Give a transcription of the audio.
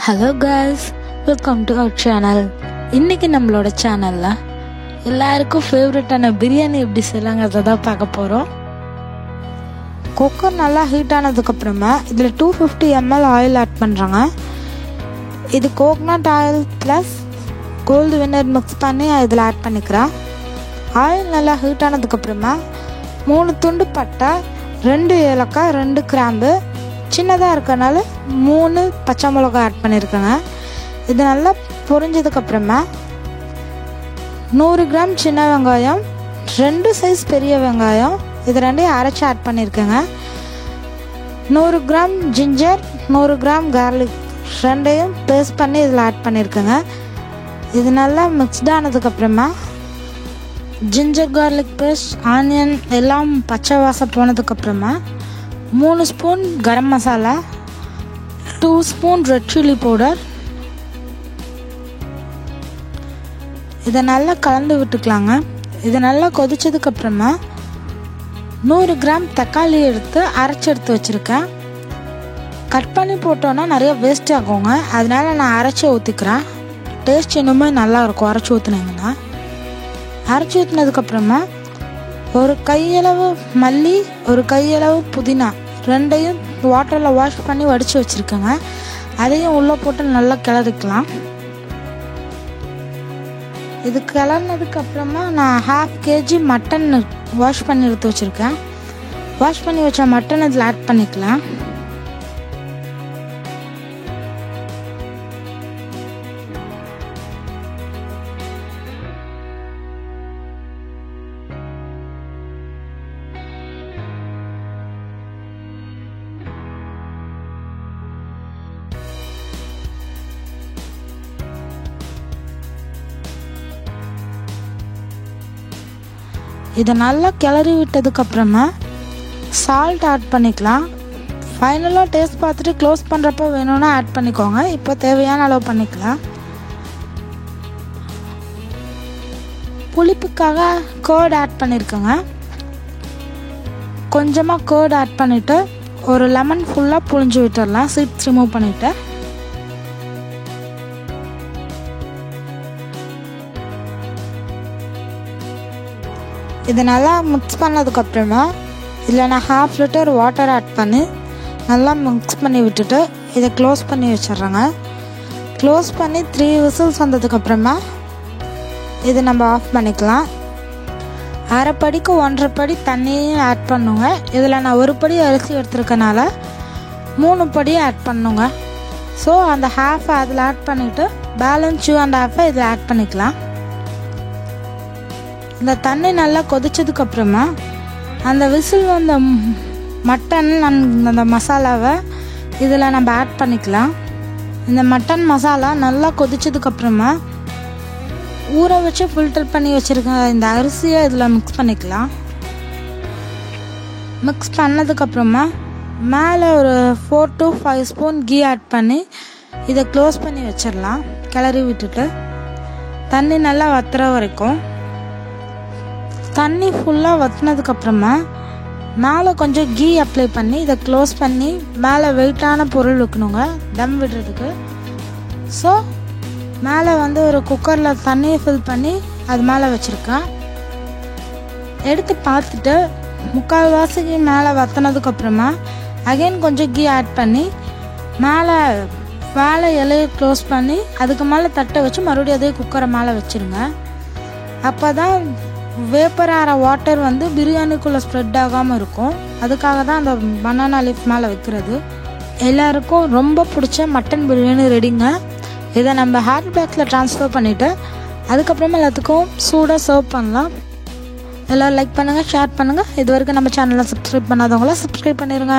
Hello guys, welcome to our channel. இன்றைக்கி நம்மளோட சேனலில் எல்லாருக்கும் ஃபேவரட்டான பிரியாணி எப்படி செய்யலாங்க அதை தான் பார்க்க போகிறோம். குக்கர் நல்லா ஹீட் ஆனதுக்கப்புறமா இதில் 250 ml ஆயில் ஆட் பண்ணுறாங்க. இது கோகனட் ஆயில் ப்ளஸ் கோல்டு வினர் மிக்ஸ் பண்ணி இதில் ஆட் பண்ணிக்கிறேன். ஆயில் நல்லா ஹீட் ஆனதுக்கப்புறமா 3 துண்டு பட்டை, 2 ஏலக்காய், 2 கிராம்பு, சின்னதாக இருக்கனால 3 பச்சை மிளகாய் ஆட் பண்ணியிருக்கேங்க. இது நல்லா பொரிஞ்சதுக்கப்புறமா 100 கிராம் சின்ன வெங்காயம், 2 சைஸ் பெரிய வெங்காயம், இது ரெண்டையும் அரைச்சி ஆட் பண்ணியிருக்கேங்க. 100 கிராம் ஜிஞ்சர், 100 கிராம் கார்லிக் ரெண்டையும் பேஸ்ட் பண்ணி இதில் ஆட் பண்ணியிருக்கேங்க. இது நல்லா மிக்ஸ்ட் ஆனதுக்கப்புறமா ஜிஞ்சர் கார்லிக் பேஸ்ட், ஆனியன் எல்லாம் பச்சை வாசம் போனதுக்கப்புறமா 3 spoon garam masala, 2 spoon red chilli powder, இதை நல்லா கலந்து விட்டுக்கலாங்க. இதை நல்லா கொதிச்சதுக்கப்புறமா 100 கிராம் தக்காளி அரைச்சி எடுத்து வச்சுருக்கேன். கட் பண்ணி போட்டோன்னா நிறைய வேஸ்ட் ஆகுங்க, அதனால நான் அரைச்சி ஊற்றிக்கிறேன். டேஸ்ட் இன்னுமே நல்லாயிருக்கும் அரைச்சி ஊற்றுனீங்கன்னா. அரைச்சி ஊற்றினதுக்கப்புறமா ஒரு கையளவு மல்லி, ஒரு கையளவு புதினா ரெண்டையும் வாட்டரில் வாஷ் பண்ணி வடித்து வச்சுருக்கேங்க. அதையும் உள்ளே போட்டு நல்லா கிளறிக்கலாம். இது கிளறினதுக்கப்புறமா நான் 1/2 kg மட்டன் வாஷ் பண்ணி எடுத்து வச்சுருக்கேன். வாஷ் பண்ணி வச்ச மட்டன் இதில் ஆட் பண்ணிக்கலாம். இதை நல்லா கிளறி விட்டதுக்கப்புறமா சால்ட் ஆட் பண்ணிக்கலாம். ஃபைனலாக டேஸ்ட் பார்த்துட்டு க்ளோஸ் பண்ணுறப்ப வேணும்னா ஆட் பண்ணிக்கோங்க. இப்போ தேவையான அளவு பண்ணிக்கலாம். புளிப்புக்காக கர்ட் ஆட் பண்ணியிருக்கேங்க. கொஞ்சமாக கர்ட் ஆட் பண்ணிவிட்டு ஒரு லெமன் ஃபுல்லாக புழிஞ்சு விட்டுடலாம், சீட்ஸ் ரிமூவ் பண்ணிவிட்டு. இதை நல்லா மிக்ஸ் பண்ணதுக்கப்புறமா இதில் நான் 1/2 லிட்டர் வாட்டர் ஆட் பண்ணி நல்லா மிக்ஸ் பண்ணி விட்டுட்டு இதை க்ளோஸ் பண்ணி வச்சிட்றேங்க. க்ளோஸ் பண்ணி 3 விசில்ஸ் வந்ததுக்கப்புறமா இதை நம்ம ஆஃப் பண்ணிக்கலாம். 1/2 படிக்கு 1.5 படி தண்ணியும் ஆட் பண்ணுங்க. இதில் நான் 1 படி அரிசி எடுத்துருக்கனால 3 படி ஆட் பண்ணுங்க. ஸோ அந்த 1/2 அதில் ஆட் பண்ணிவிட்டு பேலன்ஸ் 2.5 இதில் ஆட் பண்ணிக்கலாம். இந்த தண்ணி நல்லா கொதிச்சதுக்கப்புறமா அந்த விசில் வந்த மட்டன் அந்த மசாலாவை இதில் நம்ம ஆட் பண்ணிக்கலாம். இந்த மட்டன் மசாலா நல்லா கொதிச்சதுக்கப்புறமா ஊற வச்சு ஃபில்டர் பண்ணி வச்சுருக்க இந்த அரிசியை இதில் மிக்ஸ் பண்ணிக்கலாம். மிக்ஸ் பண்ணதுக்கப்புறமா மேலே ஒரு 4 to 5 ஸ்பூன் கீ ஆட் பண்ணி இதை க்ளோஸ் பண்ணி வச்சிடலாம். கிளறி விட்டுட்டு தண்ணி நல்லா வத்துற வரைக்கும். தண்ணி ஃபுல்லாக வற்றினதுக்கப்புறமா மேலே கொஞ்சம் கீ அப்ளை பண்ணி இதை க்ளோஸ் பண்ணி மேலே வெயிட்டான பொருள் வைக்கணுங்க தம் விடுறதுக்கு. ஸோ மேலே ஒரு குக்கரில் தண்ணியை ஃபில் பண்ணி அது மேலே வச்சுருக்கேன். எடுத்து பார்த்துட்டு 3/4 வாசிக்கு மேலே வற்றினதுக்கப்புறமா அகைன் கொஞ்சம் கீ ஆட் பண்ணி மேலே இலையை க்ளோஸ் பண்ணி அதுக்கு மேலே தட்டை வச்சு மறுபடியும் அதே குக்கரை மேலே வச்சுருங்க. அப்போ தான் வேப்பரான வாட்டர் பிரியாணிக்குள்ளே ஸ்ப்ரெட் ஆகாமல் இருக்கும். அதுக்காக தான் அந்த பனானா லீஃப் மேலே வைக்கிறது. எல்லாருக்கும் ரொம்ப பிடிச்ச மட்டன் பிரியாணி ரெடிங்க. இதை நம்ம ஹாட் பேக்கில் ட்ரான்ஸ்ஃபர் பண்ணிவிட்டு அதுக்கப்புறமா எல்லாத்துக்கும் சூடாக சர்வ் பண்ணலாம். எல்லோரும் லைக் பண்ணுங்கள், ஷேர் பண்ணுங்கள். இது வரைக்கும் நம்ம சேனலை சப்ஸ்கிரைப் பண்ணாதவங்கள சப்ஸ்கிரைப் பண்ணிடுங்க.